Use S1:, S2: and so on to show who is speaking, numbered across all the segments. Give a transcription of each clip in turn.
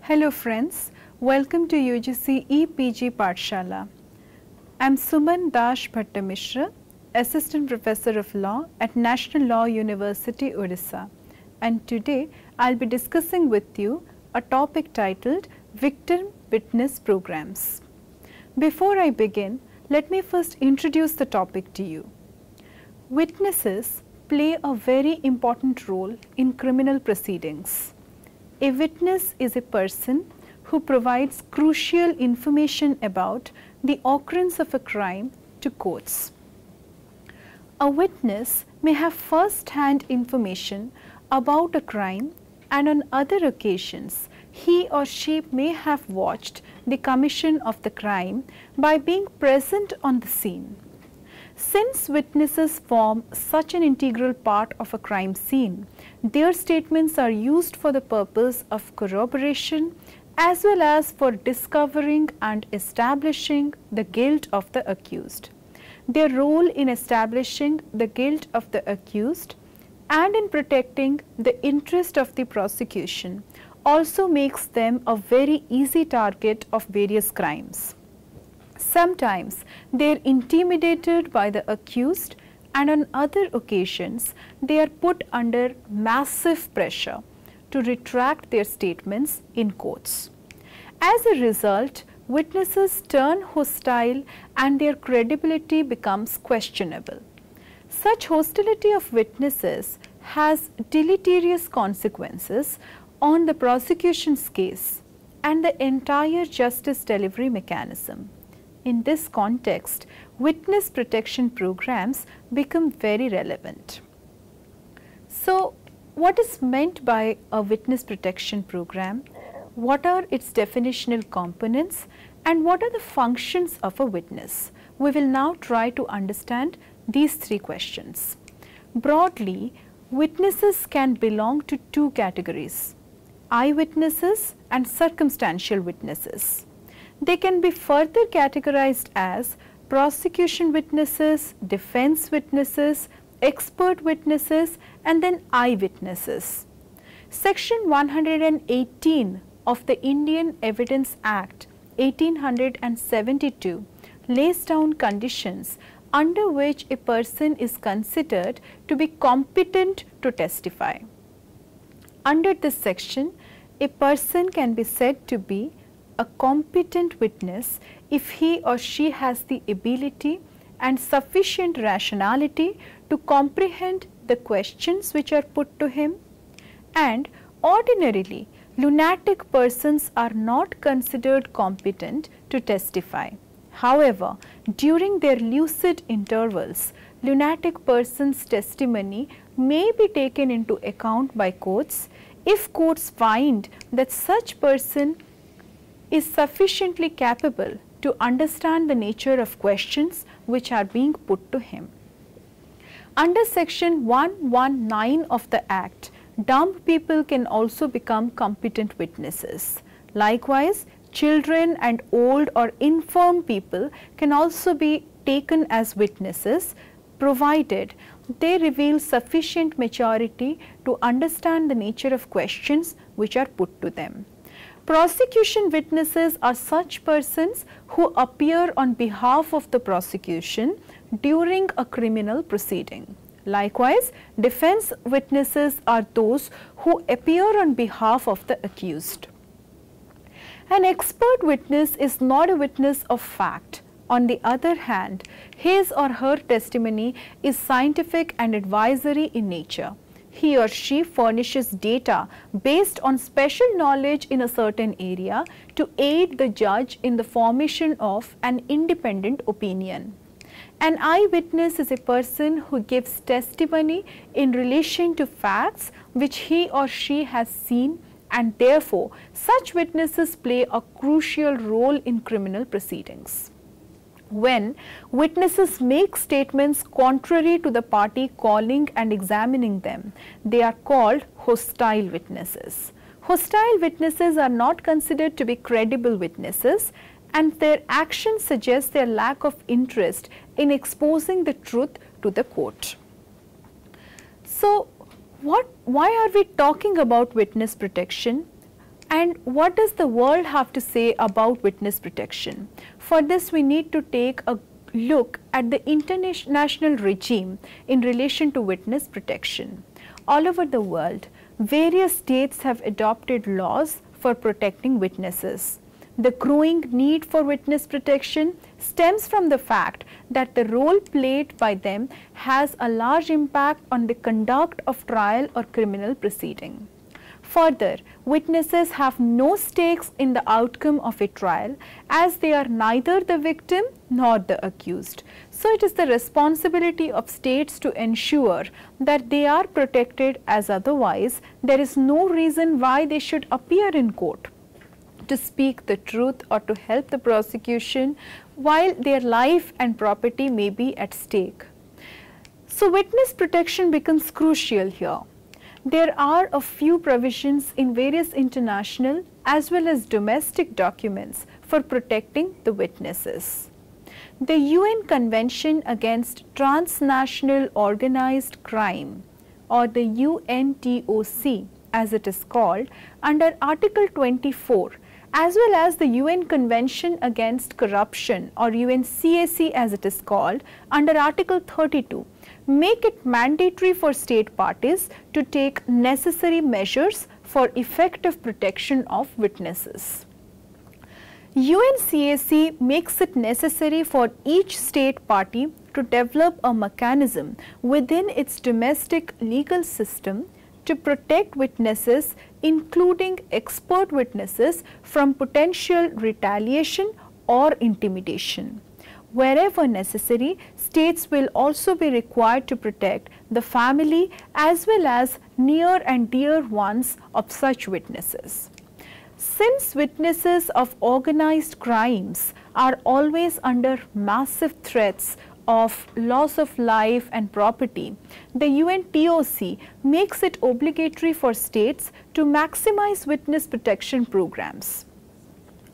S1: Hello friends, welcome to UGC EPG Pathshala. I am Suman Dash Bhattamishra, Assistant Professor of Law at National Law University, Odisha, and today I will be discussing with you a topic titled Victim Witness Programs. Before I begin, let me first introduce the topic to you. Witnesses play a very important role in criminal proceedings. A witness is a person who provides crucial information about the occurrence of a crime to courts. A witness may have first-hand information about a crime, and on other occasions he or she may have watched the commission of the crime by being present on the scene. Since witnesses form such an integral part of a crime scene, their statements are used for the purpose of corroboration as well as for discovering and establishing the guilt of the accused. Their role in establishing the guilt of the accused and in protecting the interest of the prosecution also makes them a very easy target of various crimes. Sometimes they are intimidated by the accused, and on other occasions they are put under massive pressure to retract their statements in courts. As a result, witnesses turn hostile and their credibility becomes questionable. Such hostility of witnesses has deleterious consequences on the prosecution's case and the entire justice delivery mechanism. In this context, witness protection programs become very relevant. So, what is meant by a witness protection program? What are its definitional components and what are the functions of a witness? We will now try to understand these three questions. Broadly, witnesses can belong to two categories: eyewitnesses and circumstantial witnesses. They can be further categorized as prosecution witnesses, defense witnesses, expert witnesses, and then eyewitnesses. Section 118 of the Indian Evidence Act 1872 lays down conditions under which a person is considered to be competent to testify. Under this section, a person can be said to be a competent witness if he or she has the ability and sufficient rationality to comprehend the questions which are put to him, and ordinarily lunatic persons are not considered competent to testify. However, during their lucid intervals, lunatic persons' testimony may be taken into account by courts if courts find that such person is sufficiently capable to understand the nature of questions which are being put to him. Under section 119 of the Act, dumb people can also become competent witnesses. Likewise, children and old or infirm people can also be taken as witnesses, provided they reveal sufficient maturity to understand the nature of questions which are put to them. Prosecution witnesses are such persons who appear on behalf of the prosecution during a criminal proceeding. Likewise, defense witnesses are those who appear on behalf of the accused. An expert witness is not a witness of fact. On the other hand, his or her testimony is scientific and advisory in nature. He or she furnishes data based on special knowledge in a certain area to aid the judge in the formation of an independent opinion. An eyewitness is a person who gives testimony in relation to facts which he or she has seen, and therefore such witnesses play a crucial role in criminal proceedings. When witnesses make statements contrary to the party calling and examining them, they are called hostile witnesses. Hostile witnesses are not considered to be credible witnesses, and their actions suggest their lack of interest in exposing the truth to the court. So, why are we talking about witness protection? And what does the world have to say about witness protection? For this, we need to take a look at the international regime in relation to witness protection. All over the world, various states have adopted laws for protecting witnesses. The growing need for witness protection stems from the fact that the role played by them has a large impact on the conduct of trial or criminal proceeding. Further, witnesses have no stakes in the outcome of a trial, as they are neither the victim nor the accused. So it is the responsibility of states to ensure that they are protected, as otherwise there is no reason why they should appear in court to speak the truth or to help the prosecution while their life and property may be at stake. So witness protection becomes crucial here. There are a few provisions in various international as well as domestic documents for protecting the witnesses. The UN Convention Against Transnational Organized Crime, or the UNTOC as it is called, under Article 24, as well as the UN Convention Against Corruption, or UNCAC as it is called, under Article 32, make it mandatory for state parties to take necessary measures for effective protection of witnesses. UNCAC makes it necessary for each state party to develop a mechanism within its domestic legal system to protect witnesses, including expert witnesses, from potential retaliation or intimidation. Wherever necessary, states will also be required to protect the family as well as near and dear ones of such witnesses. Since witnesses of organized crimes are always under massive threats of loss of life and property, the UNTOC makes it obligatory for states to maximize witness protection programs.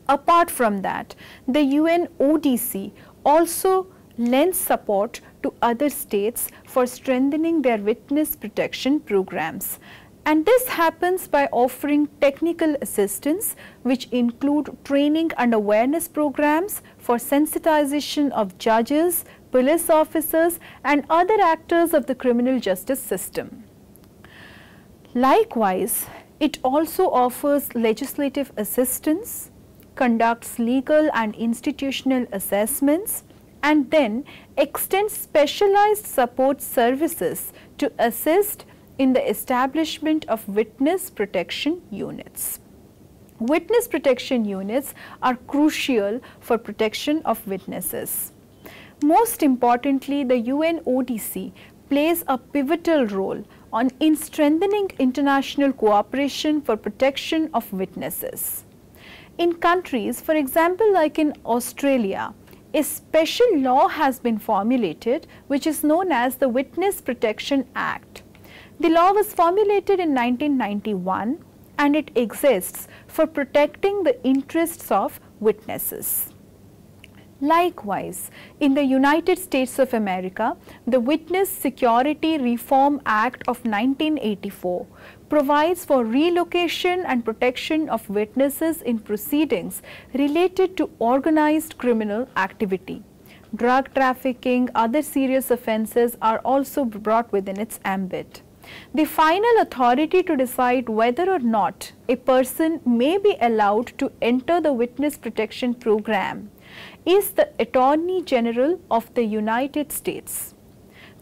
S1: Apart from that, the UNODC also lends support to other states for strengthening their witness protection programs. And this happens by offering technical assistance, which include training and awareness programs for sensitization of judges, police officers and other actors of the criminal justice system. Likewise, it also offers legislative assistance, conducts legal and institutional assessments, and then extends specialized support services to assist in the establishment of witness protection units. Witness protection units are crucial for protection of witnesses. Most importantly, the UNODC plays a pivotal role in strengthening international cooperation for protection of witnesses. In countries, for example, like in Australia, a special law has been formulated which is known as the Witness Protection Act. The law was formulated in 1991 and it exists for protecting the interests of witnesses. Likewise, in the United States of America, the Witness Security Reform Act of 1984 provides for relocation and protection of witnesses in proceedings related to organized criminal activity. Drug trafficking, other serious offences are also brought within its ambit. The final authority to decide whether or not a person may be allowed to enter the witness protection program is the Attorney General of the United States.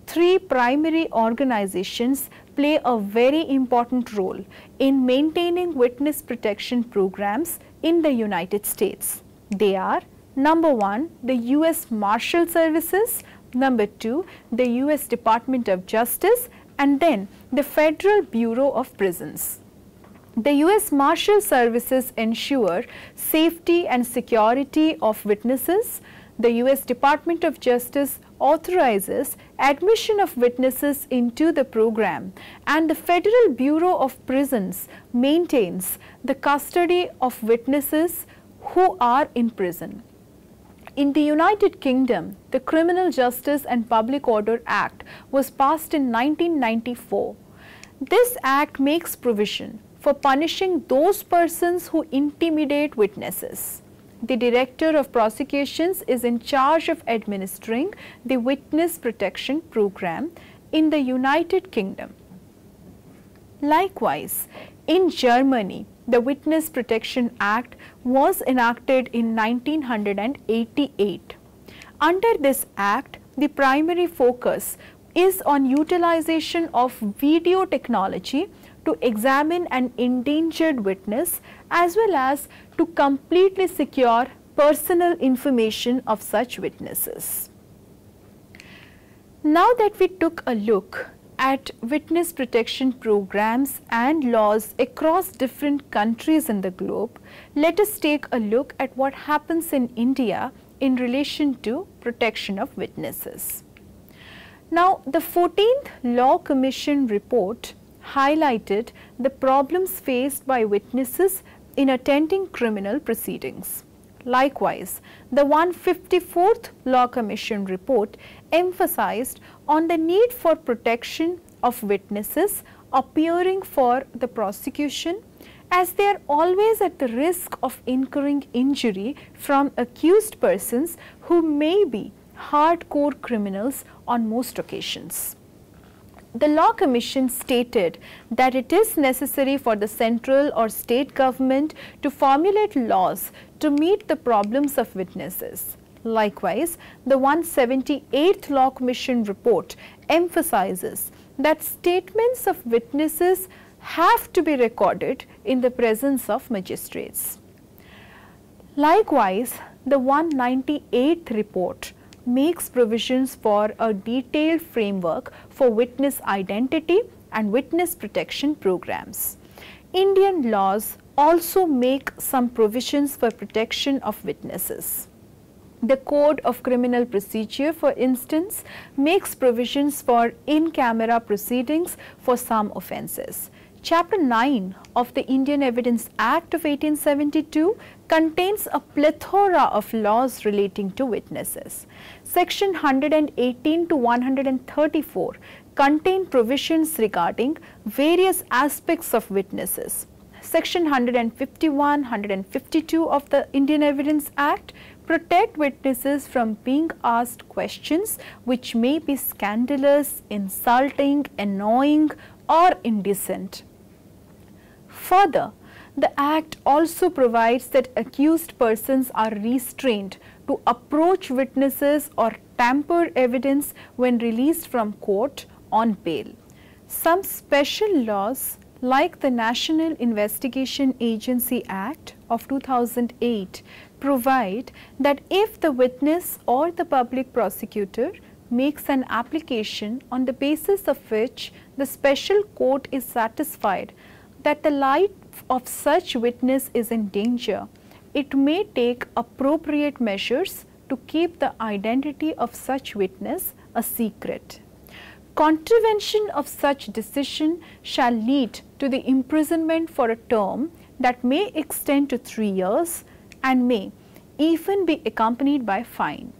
S1: Three primary organizations play a very important role in maintaining witness protection programs in the United States. They are: number 1, the US Marshal Services, number 2, the US Department of Justice, and then the Federal Bureau of Prisons. The US Marshal Services ensure safety and security of witnesses. The US Department of Justice authorizes admission of witnesses into the program, and the Federal Bureau of Prisons maintains the custody of witnesses who are in prison. In the United Kingdom, the Criminal Justice and Public Order Act was passed in 1994. This act makes provision for punishing those persons who intimidate witnesses. The Director of Prosecutions is in charge of administering the Witness Protection Program in the United Kingdom. Likewise, in Germany, the Witness Protection Act was enacted in 1988. Under this act, the primary focus is on utilization of video technology to examine an endangered witness as well as to completely secure personal information of such witnesses. Now that we took a look at witness protection programs and laws across different countries in the globe, let us take a look at what happens in India in relation to protection of witnesses. Now, the 14th Law Commission report highlighted the problems faced by witnesses in attending criminal proceedings. Likewise, the 154th Law Commission report emphasized on the need for protection of witnesses appearing for the prosecution, as they are always at the risk of incurring injury from accused persons who may be hardcore criminals on most occasions. The Law Commission stated that it is necessary for the central or state government to formulate laws to meet the problems of witnesses. Likewise, the 178th Law Commission report emphasizes that statements of witnesses have to be recorded in the presence of magistrates. Likewise, the 198th report makes provisions for a detailed framework for witness identity and witness protection programs. Indian laws also make some provisions for protection of witnesses. The Code of Criminal Procedure, for instance, makes provisions for in-camera proceedings for some offences. Chapter 9 of the Indian Evidence Act of 1872 contains a plethora of laws relating to witnesses. Section 118 to 134 contain provisions regarding various aspects of witnesses. Section 151, 152 of the Indian Evidence Act protect witnesses from being asked questions which may be scandalous, insulting, annoying, or indecent. Further, the Act also provides that accused persons are restrained to approach witnesses or tamper evidence when released from court on bail. Some special laws like the National Investigation Agency Act of 2008 provide that if the witness or the public prosecutor makes an application on the basis of which the special court is satisfied that the life of such witness is in danger, it may take appropriate measures to keep the identity of such witness a secret. Contravention of such decision shall lead to the imprisonment for a term that may extend to 3 years and may even be accompanied by fine.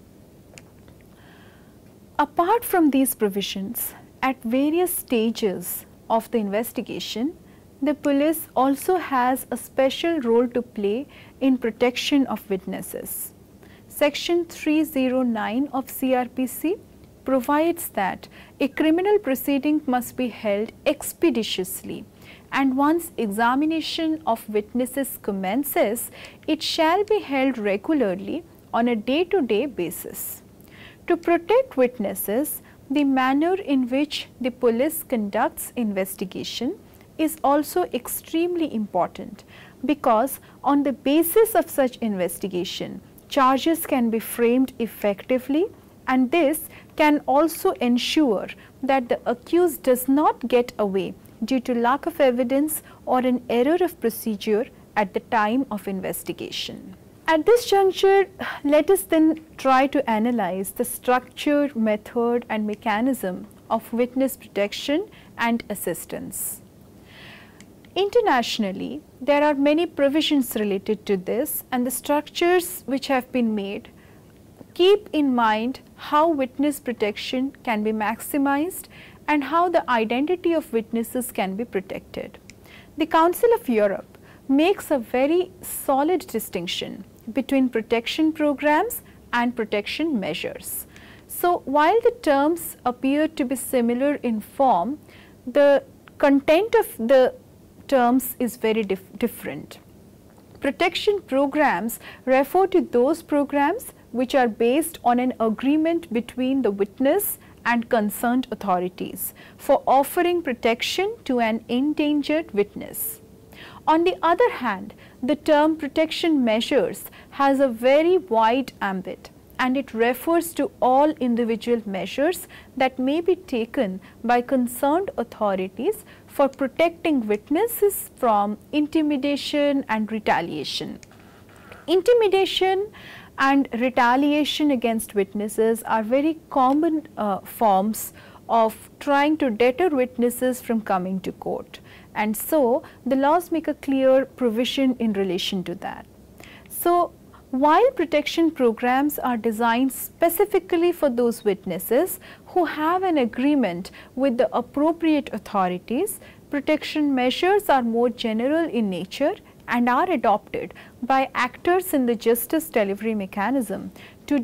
S1: Apart from these provisions, at various stages of the investigation, the police also has a special role to play in protection of witnesses. Section 309 of CRPC provides that a criminal proceeding must be held expeditiously, and once examination of witnesses commences, it shall be held regularly on a day-to-day basis. To protect witnesses, the manner in which the police conducts investigation is also extremely important, because on the basis of such investigation, charges can be framed effectively, and this can also ensure that the accused does not get away due to lack of evidence or an error of procedure at the time of investigation. At this juncture, let us then try to analyze the structure, method and mechanism of witness protection and assistance. Internationally, there are many provisions related to this, and the structures which have been made keep in mind how witness protection can be maximized and how the identity of witnesses can be protected. The Council of Europe makes a very solid distinction between protection programs and protection measures. So, while the terms appear to be similar in form, the content of the terms is very different. Protection programs refer to those programs which are based on an agreement between the witness and concerned authorities for offering protection to an endangered witness. On the other hand, the term protection measures has a very wide ambit, and it refers to all individual measures that may be taken by concerned authorities for protecting witnesses from intimidation and retaliation. Intimidation and retaliation against witnesses are very common forms of trying to deter witnesses from coming to court, and so the laws make a clear provision in relation to that. So, while protection programs are designed specifically for those witnesses who have an agreement with the appropriate authorities, protection measures are more general in nature and are adopted by actors in the justice delivery mechanism to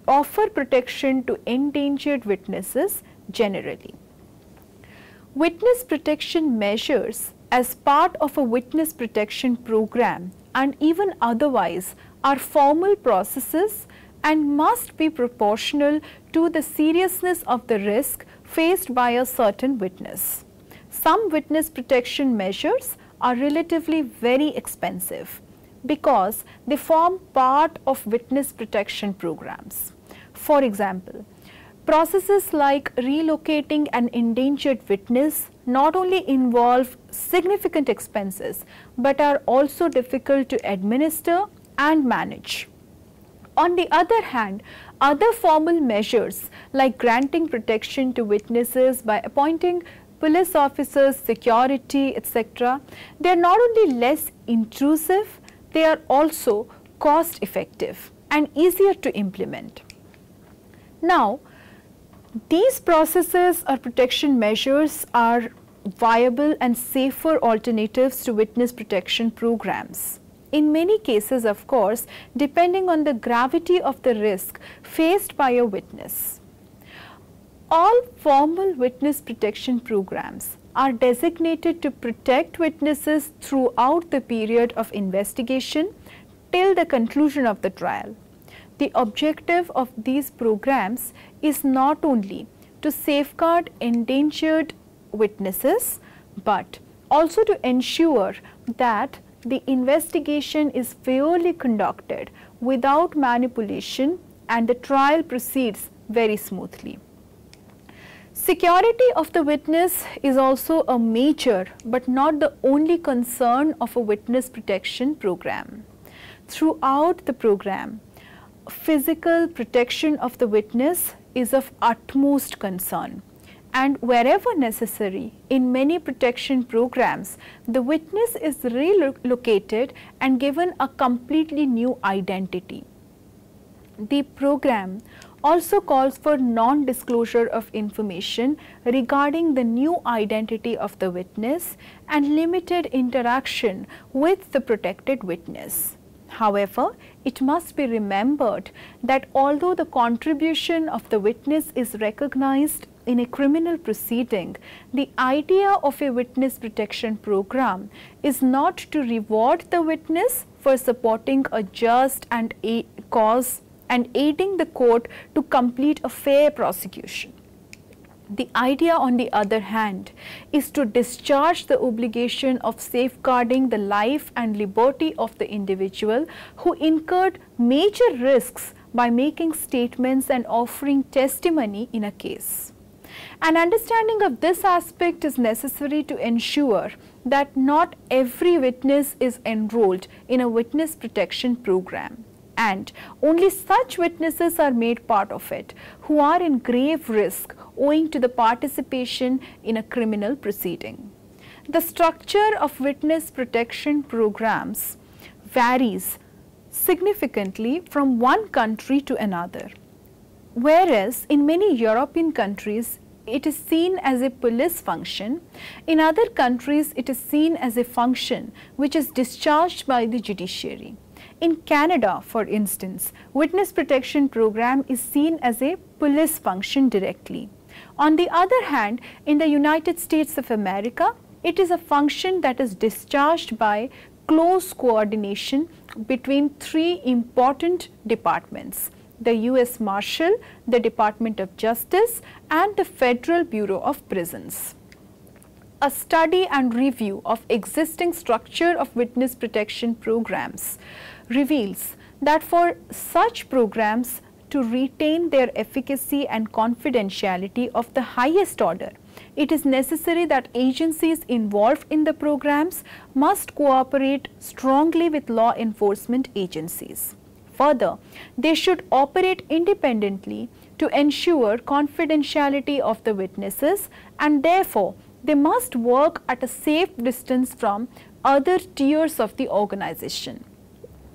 S1: offer protection to endangered witnesses generally. Witness protection measures as part of a witness protection program and even otherwise are formal processes and must be proportional to the seriousness of the risk faced by a certain witness. Some witness protection measures are relatively very expensive because they form part of witness protection programs. For example, processes like relocating an endangered witness not only involve significant expenses but are also difficult to administer and manage. On the other hand, other formal measures like granting protection to witnesses by appointing police officers, security, etc., they are not only less intrusive, they are also cost effective and easier to implement. Now, these processes or protection measures are viable and safer alternatives to witness protection programs. In many cases, of course, depending on the gravity of the risk faced by a witness. All formal witness protection programs are designated to protect witnesses throughout the period of investigation till the conclusion of the trial. The objective of these programs is not only to safeguard endangered witnesses, but also to ensure that the investigation is fairly conducted without manipulation and the trial proceeds very smoothly. Security of the witness is also a major but not the only concern of a witness protection program. Throughout the program, physical protection of the witness is of utmost concern, and wherever necessary, in many protection programs, the witness is relocated and given a completely new identity. The program also calls for non-disclosure of information regarding the new identity of the witness and limited interaction with the protected witness. However, it must be remembered that although the contribution of the witness is recognized in a criminal proceeding, the idea of a witness protection program is not to reward the witness for supporting a just and cause and aiding the court to complete a fair prosecution. The idea, on the other hand, is to discharge the obligation of safeguarding the life and liberty of the individual who incurred major risks by making statements and offering testimony in a case. An understanding of this aspect is necessary to ensure that not every witness is enrolled in a witness protection program, and only such witnesses are made part of it who are in grave risk owing to the participation in a criminal proceeding. The structure of witness protection programs varies significantly from one country to another. Whereas in many European countries, it is seen as a police function. In other countries, it is seen as a function which is discharged by the judiciary. In Canada, for instance, witness protection program is seen as a police function directly. On the other hand, in the United States of America, it is a function that is discharged by close coordination between three important departments: the U.S. Marshal, the Department of Justice, and the Federal Bureau of Prisons. A study and review of existing structure of witness protection programs reveals that for such programs to retain their efficacy and confidentiality of the highest order, it is necessary that agencies involved in the programs must cooperate strongly with law enforcement agencies. Further, they should operate independently to ensure confidentiality of the witnesses, and therefore they must work at a safe distance from other tiers of the organization.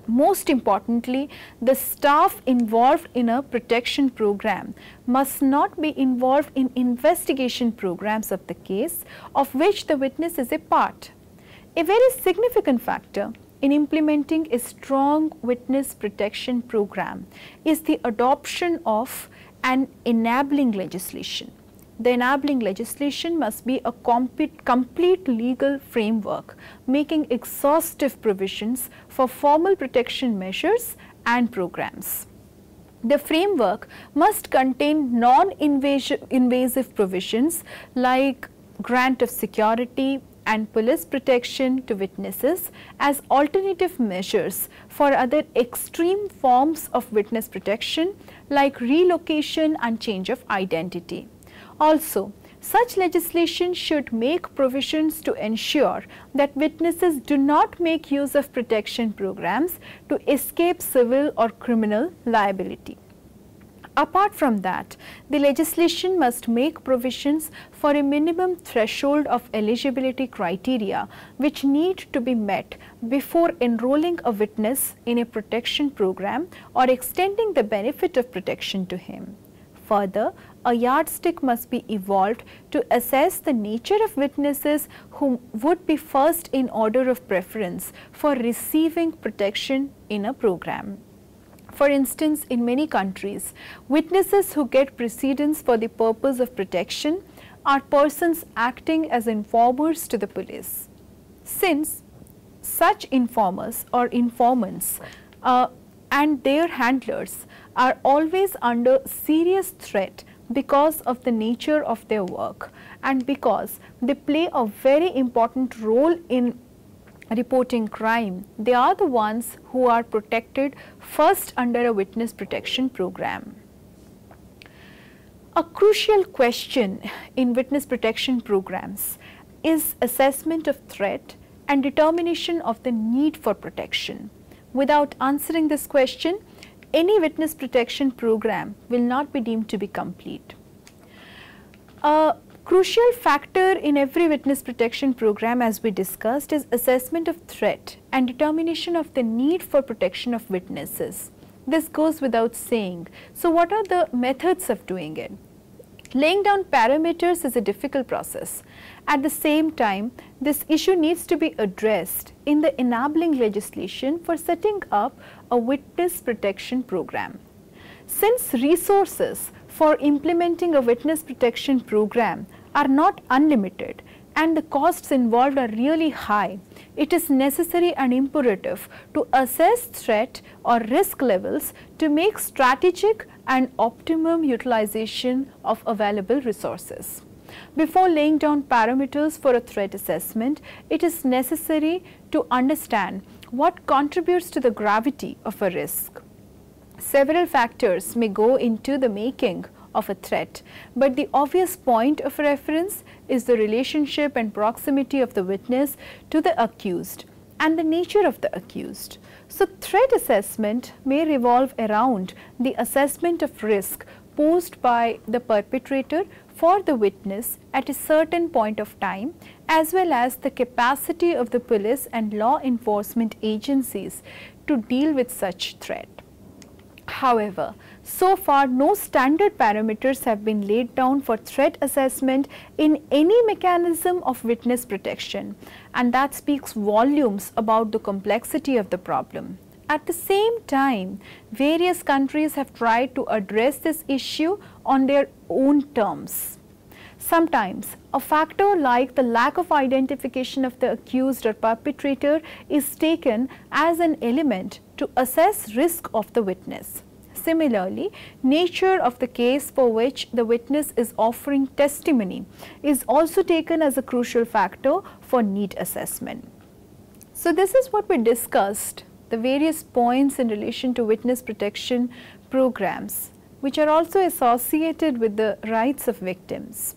S1: Most importantly, the staff involved in a protection program must not be involved in investigation programs of the case of which the witness is a part. A very significant factor in implementing a strong witness protection program is the adoption of an enabling legislation. The enabling legislation must be a complete legal framework, making exhaustive provisions for formal protection measures and programs. The framework must contain non-invasive provisions like grant of security and police protection to witnesses as alternative measures for other extreme forms of witness protection like relocation and change of identity. Also, such legislation should make provisions to ensure that witnesses do not make use of protection programs to escape civil or criminal liability. Apart from that, the legislation must make provisions for a minimum threshold of eligibility criteria which need to be met before enrolling a witness in a protection program or extending the benefit of protection to him. Further, a yardstick must be evolved to assess the nature of witnesses who would be first in order of preference for receiving protection in a program. For instance, in many countries, witnesses who get precedence for the purpose of protection are persons acting as informers to the police. Since such informers or informants and their handlers are always under serious threat because of the nature of their work and because they play a very important role in reporting crime, they are the ones who are protected first under a witness protection program. A crucial question in witness protection programs is assessment of threat and determination of the need for protection. Without answering this question, any witness protection program will not be deemed to be complete. A crucial factor in every witness protection program, as we discussed, is assessment of threat and determination of the need for protection of witnesses. This goes without saying. So what are the methods of doing it? Laying down parameters is a difficult process. At the same time, this issue needs to be addressed in the enabling legislation for setting up a witness protection program. Since resources for implementing a witness protection program are not unlimited and the costs involved are really high, it is necessary and imperative to assess threat or risk levels to make strategic and optimum utilization of available resources. Before laying down parameters for a threat assessment, it is necessary to understand what contributes to the gravity of a risk. Several factors may go into the making of a threat, but the obvious point of reference is the relationship and proximity of the witness to the accused and the nature of the accused. So, threat assessment may revolve around the assessment of risk posed by the perpetrator for the witness at a certain point of time, as well as the capacity of the police and law enforcement agencies to deal with such threat. However, so far no standard parameters have been laid down for threat assessment in any mechanism of witness protection, and that speaks volumes about the complexity of the problem. At the same time, various countries have tried to address this issue on their own terms. Sometimes, a factor like the lack of identification of the accused or perpetrator is taken as an element to assess risk of the witness. Similarly, nature of the case for which the witness is offering testimony is also taken as a crucial factor for need assessment. So, this is what we discussed, the various points in relation to witness protection programs, which are also associated with the rights of victims.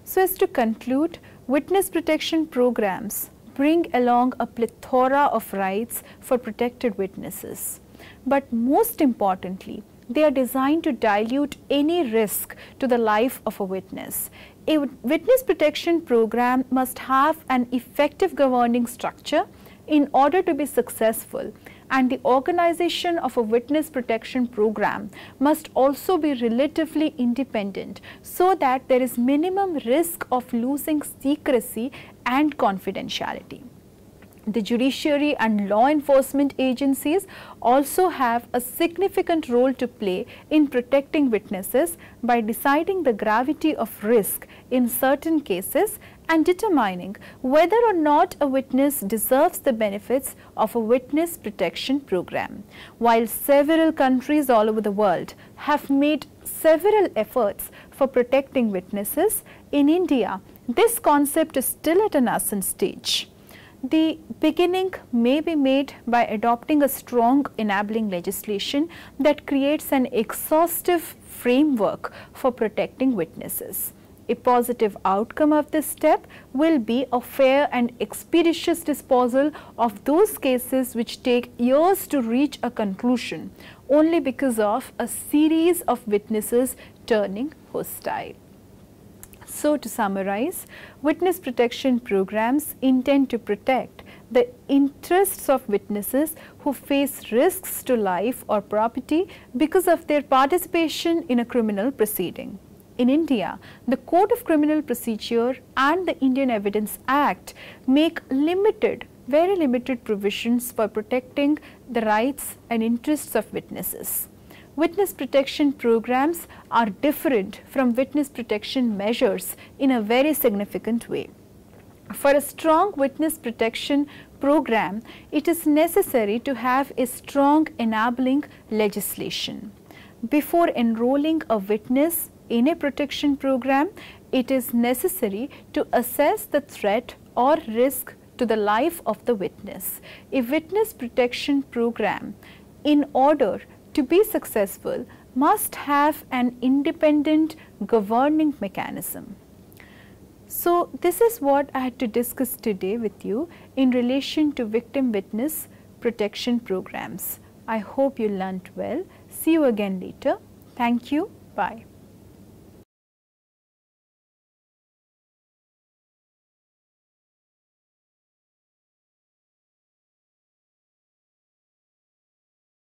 S1: So, as to conclude, witness protection programs bring along a plethora of rights for protected witnesses. But most importantly, they are designed to dilute any risk to the life of a witness. A witness protection program must have an effective governing structure in order to be successful, and the organization of a witness protection program must also be relatively independent so that there is minimum risk of losing secrecy and confidentiality. The judiciary and law enforcement agencies also have a significant role to play in protecting witnesses by deciding the gravity of risk in certain cases and determining whether or not a witness deserves the benefits of a witness protection program. While several countries all over the world have made several efforts for protecting witnesses, in India, this concept is still at a nascent stage. The beginning may be made by adopting a strong enabling legislation that creates an exhaustive framework for protecting witnesses. A positive outcome of this step will be a fair and expeditious disposal of those cases which take years to reach a conclusion only because of a series of witnesses turning hostile. So, to summarize, witness protection programs intend to protect the interests of witnesses who face risks to life or property because of their participation in a criminal proceeding. In India, the Code of Criminal Procedure and the Indian Evidence Act make very limited provisions for protecting the rights and interests of witnesses. Witness protection programs are different from witness protection measures in a very significant way. For a strong witness protection program, it is necessary to have a strong enabling legislation. Before enrolling a witness in a protection program, it is necessary to assess the threat or risk to the life of the witness. A witness protection program, in order to be successful, must have an independent governing mechanism. So, this is what I had to discuss today with you in relation to victim witness protection programs. I hope you learnt well. See you again later. Thank you. Bye.